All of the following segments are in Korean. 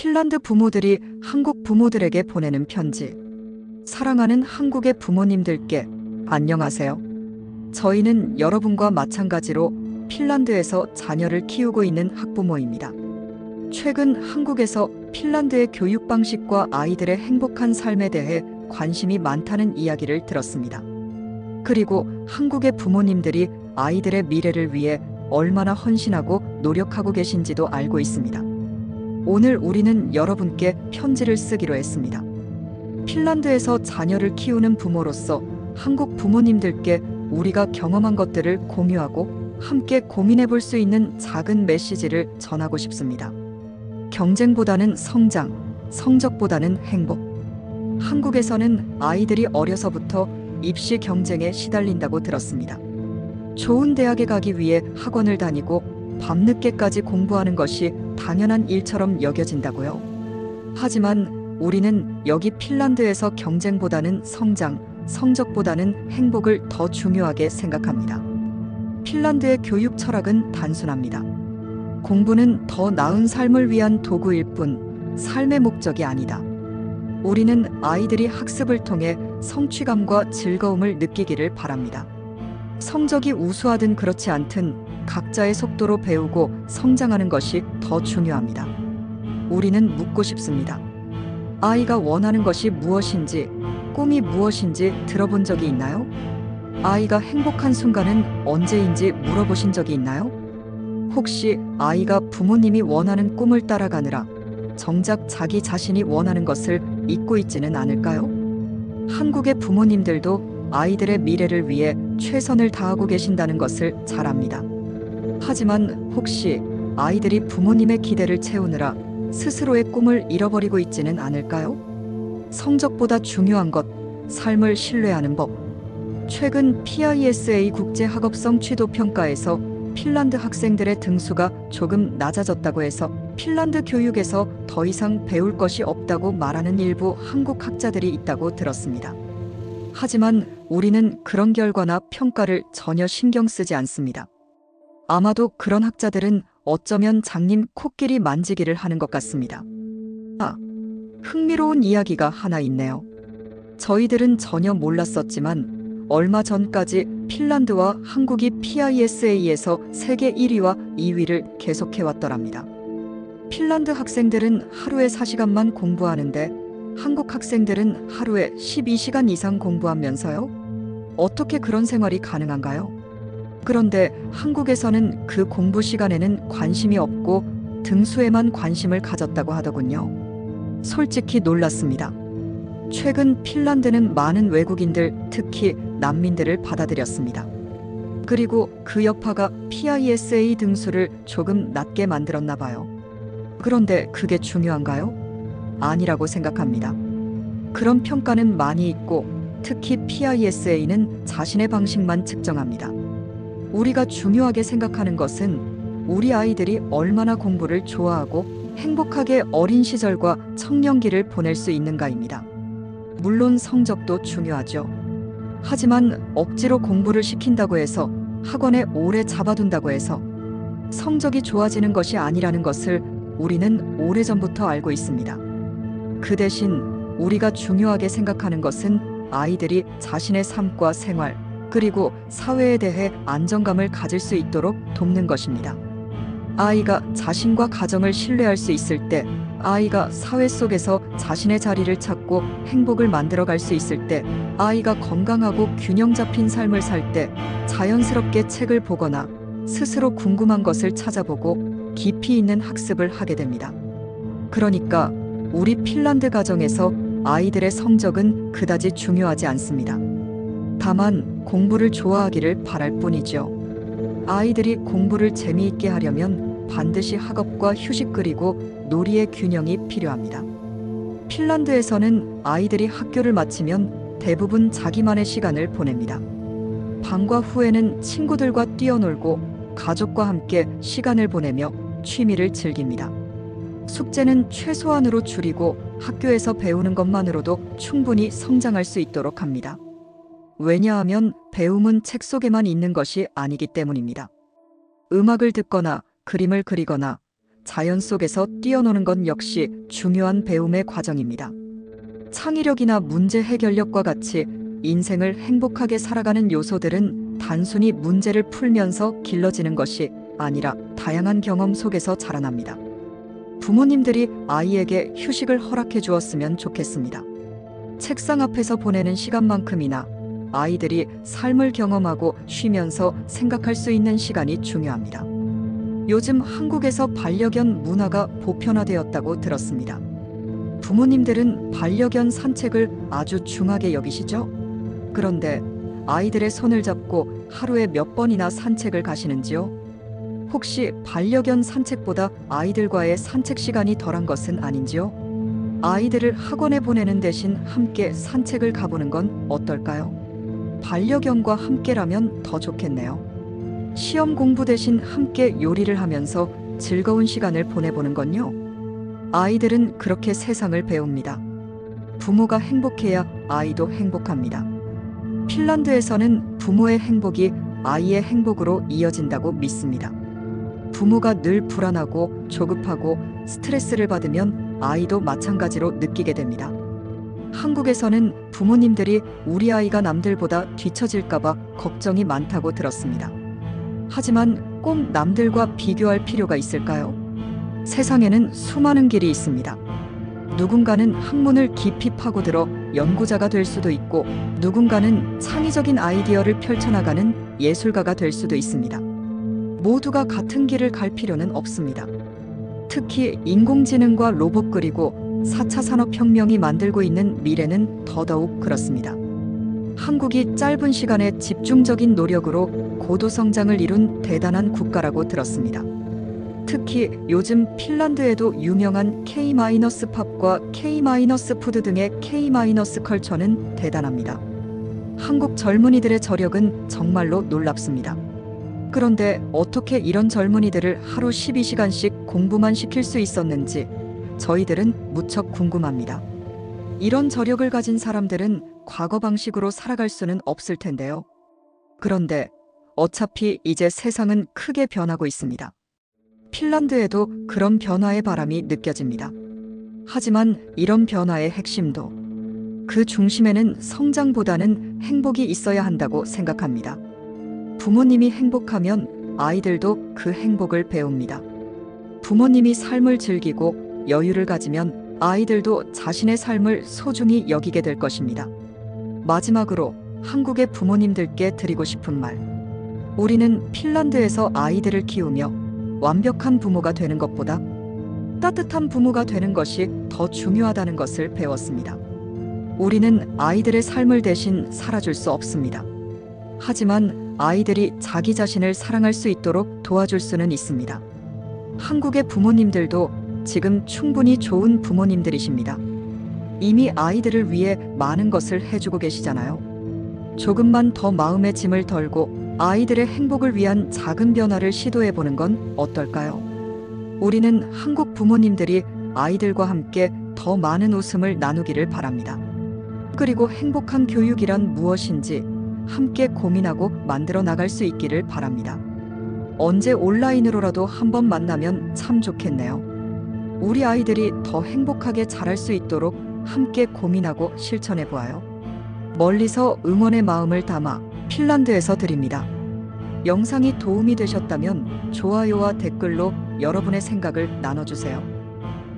핀란드 부모들이 한국 부모들에게 보내는 편지. 사랑하는 한국의 부모님들께 안녕하세요. 저희는 여러분과 마찬가지로 핀란드에서 자녀를 키우고 있는 학부모입니다. 최근 한국에서 핀란드의 교육 방식과 아이들의 행복한 삶에 대해 관심이 많다는 이야기를 들었습니다. 그리고 한국의 부모님들이 아이들의 미래를 위해 얼마나 헌신하고 노력하고 계신지도 알고 있습니다. 오늘 우리는 여러분께 편지를 쓰기로 했습니다. 핀란드에서 자녀를 키우는 부모로서 한국 부모님들께 우리가 경험한 것들을 공유하고 함께 고민해 볼 수 있는 작은 메시지를 전하고 싶습니다. 경쟁보다는 성장, 성적보다는 행복. 한국에서는 아이들이 어려서부터 입시 경쟁에 시달린다고 들었습니다. 좋은 대학에 가기 위해 학원을 다니고 밤늦게까지 공부하는 것이 당연한 일처럼 여겨진다고요. 하지만 우리는 여기 핀란드에서 경쟁보다는 성장, 성적보다는 행복을 더 중요하게 생각합니다. 핀란드의 교육 철학은 단순합니다. 공부는 더 나은 삶을 위한 도구일 뿐 삶의 목적이 아니다. 우리는 아이들이 학습을 통해 성취감과 즐거움을 느끼기를 바랍니다. 성적이 우수하든 그렇지 않든 각자의 속도로 배우고 성장하는 것이 더 중요합니다. 우리는 묻고 싶습니다. 아이가 원하는 것이 무엇인지, 꿈이 무엇인지 들어본 적이 있나요? 아이가 행복한 순간은 언제인지 물어보신 적이 있나요? 혹시 아이가 부모님이 원하는 꿈을 따라가느라 정작 자기 자신이 원하는 것을 잊고 있지는 않을까요? 한국의 부모님들도 아이들의 미래를 위해 최선을 다하고 계신다는 것을 잘 압니다. 하지만 혹시 아이들이 부모님의 기대를 채우느라 스스로의 꿈을 잃어버리고 있지는 않을까요? 성적보다 중요한 것, 삶을 신뢰하는 법. 최근 PISA 국제학업성 취도평가에서 핀란드 학생들의 등수가 조금 낮아졌다고 해서 핀란드 교육에서 더 이상 배울 것이 없다고 말하는 일부 한국 학자들이 있다고 들었습니다. 하지만 우리는 그런 결과나 평가를 전혀 신경 쓰지 않습니다. 아마도 그런 학자들은 어쩌면 장님 코끼리 만지기를 하는 것 같습니다. 흥미로운 이야기가 하나 있네요. 저희들은 전혀 몰랐었지만 얼마 전까지 핀란드와 한국이 PISA에서 세계 1위와 2위를 계속해왔더랍니다. 핀란드 학생들은 하루에 4시간만 공부하는데 한국 학생들은 하루에 12시간 이상 공부하면서요? 어떻게 그런 생활이 가능한가요? 그런데 한국에서는 그 공부 시간에는 관심이 없고 등수에만 관심을 가졌다고 하더군요. 솔직히 놀랐습니다. 최근 핀란드는 많은 외국인들, 특히 난민들을 받아들였습니다. 그리고 그 여파가 PISA 등수를 조금 낮게 만들었나 봐요. 그런데 그게 중요한가요? 아니라고 생각합니다. 그런 평가는 많이 있고 특히 PISA는 자신의 방식만 측정합니다. 우리가 중요하게 생각하는 것은 우리 아이들이 얼마나 공부를 좋아하고 행복하게 어린 시절과 청년기를 보낼 수 있는가입니다. 물론 성적도 중요하죠. 하지만 억지로 공부를 시킨다고 해서 학원에 오래 잡아둔다고 해서 성적이 좋아지는 것이 아니라는 것을 우리는 오래전부터 알고 있습니다. 그 대신 우리가 중요하게 생각하는 것은 아이들이 자신의 삶과 생활, 그리고 사회에 대해 안정감을 가질 수 있도록 돕는 것입니다. 아이가 자신과 가정을 신뢰할 수 있을 때, 아이가 사회 속에서 자신의 자리를 찾고 행복을 만들어갈 수 있을 때, 아이가 건강하고 균형 잡힌 삶을 살 때 자연스럽게 책을 보거나 스스로 궁금한 것을 찾아보고 깊이 있는 학습을 하게 됩니다. 그러니까 우리 핀란드 가정에서 아이들의 성적은 그다지 중요하지 않습니다. 다만 공부를 좋아하기를 바랄 뿐이죠. 아이들이 공부를 재미있게 하려면 반드시 학업과 휴식 그리고 놀이의 균형이 필요합니다. 핀란드에서는 아이들이 학교를 마치면 대부분 자기만의 시간을 보냅니다. 방과 후에는 친구들과 뛰어놀고 가족과 함께 시간을 보내며 취미를 즐깁니다. 숙제는 최소한으로 줄이고 학교에서 배우는 것만으로도 충분히 성장할 수 있도록 합니다. 왜냐하면 배움은 책 속에만 있는 것이 아니기 때문입니다. 음악을 듣거나 그림을 그리거나 자연 속에서 뛰어노는 건 역시 중요한 배움의 과정입니다. 창의력이나 문제 해결력과 같이 인생을 행복하게 살아가는 요소들은 단순히 문제를 풀면서 길러지는 것이 아니라 다양한 경험 속에서 자라납니다. 부모님들이 아이에게 휴식을 허락해 주었으면 좋겠습니다. 책상 앞에서 보내는 시간만큼이나 아이들이 삶을 경험하고 쉬면서 생각할 수 있는 시간이 중요합니다. 요즘 한국에서 반려견 문화가 보편화되었다고 들었습니다. 부모님들은 반려견 산책을 아주 중하게 여기시죠? 그런데 아이들의 손을 잡고 하루에 몇 번이나 산책을 가시는지요? 혹시 반려견 산책보다 아이들과의 산책 시간이 덜한 것은 아닌지요? 아이들을 학원에 보내는 대신 함께 산책을 가보는 건 어떨까요? 반려견과 함께라면 더 좋겠네요. 시험 공부 대신 함께 요리를 하면서 즐거운 시간을 보내보는 건요. 아이들은 그렇게 세상을 배웁니다. 부모가 행복해야 아이도 행복합니다. 핀란드에서는 부모의 행복이 아이의 행복으로 이어진다고 믿습니다. 부모가 늘 불안하고 조급하고 스트레스를 받으면 아이도 마찬가지로 느끼게 됩니다. 한국에서는 부모님들이 우리 아이가 남들보다 뒤처질까봐 걱정이 많다고 들었습니다. 하지만 꼭 남들과 비교할 필요가 있을까요? 세상에는 수많은 길이 있습니다. 누군가는 학문을 깊이 파고들어 연구자가 될 수도 있고, 누군가는 창의적인 아이디어를 펼쳐나가는 예술가가 될 수도 있습니다. 모두가 같은 길을 갈 필요는 없습니다. 특히 인공지능과 로봇 그리고 4차 산업혁명이 만들고 있는 미래는 더더욱 그렇습니다. 한국이 짧은 시간에 집중적인 노력으로 고도 성장을 이룬 대단한 국가라고 들었습니다. 특히 요즘 핀란드에도 유명한 K-팝과 K-푸드 등의 K-컬처는 대단합니다. 한국 젊은이들의 저력은 정말로 놀랍습니다. 그런데 어떻게 이런 젊은이들을 하루 12시간씩 공부만 시킬 수 있었는지 저희들은 무척 궁금합니다. 이런 저력을 가진 사람들은 과거 방식으로 살아갈 수는 없을 텐데요. 그런데 어차피 이제 세상은 크게 변하고 있습니다. 핀란드에도 그런 변화의 바람이 느껴집니다. 하지만 이런 변화의 핵심도, 그 중심에는 성장보다는 행복이 있어야 한다고 생각합니다. 부모님이 행복하면 아이들도 그 행복을 배웁니다. 부모님이 삶을 즐기고 여유를 가지면 아이들도 자신의 삶을 소중히 여기게 될 것입니다. 마지막으로 한국의 부모님들께 드리고 싶은 말. 우리는 핀란드에서 아이들을 키우며 완벽한 부모가 되는 것보다 따뜻한 부모가 되는 것이 더 중요하다는 것을 배웠습니다. 우리는 아이들의 삶을 대신 살아줄 수 없습니다. 하지만 아이들이 자기 자신을 사랑할 수 있도록 도와줄 수는 있습니다. 한국의 부모님들도 지금 충분히 좋은 부모님들이십니다. 이미 아이들을 위해 많은 것을 해주고 계시잖아요. 조금만 더 마음의 짐을 덜고 아이들의 행복을 위한 작은 변화를 시도해보는 건 어떨까요? 우리는 한국 부모님들이 아이들과 함께 더 많은 웃음을 나누기를 바랍니다. 그리고 행복한 교육이란 무엇인지 함께 고민하고 만들어 나갈 수 있기를 바랍니다. 언제 온라인으로라도 한번 만나면 참 좋겠네요. 우리 아이들이 더 행복하게 자랄 수 있도록 함께 고민하고 실천해 보아요. 멀리서 응원의 마음을 담아 핀란드에서 드립니다. 영상이 도움이 되셨다면 좋아요와 댓글로 여러분의 생각을 나눠주세요.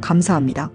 감사합니다.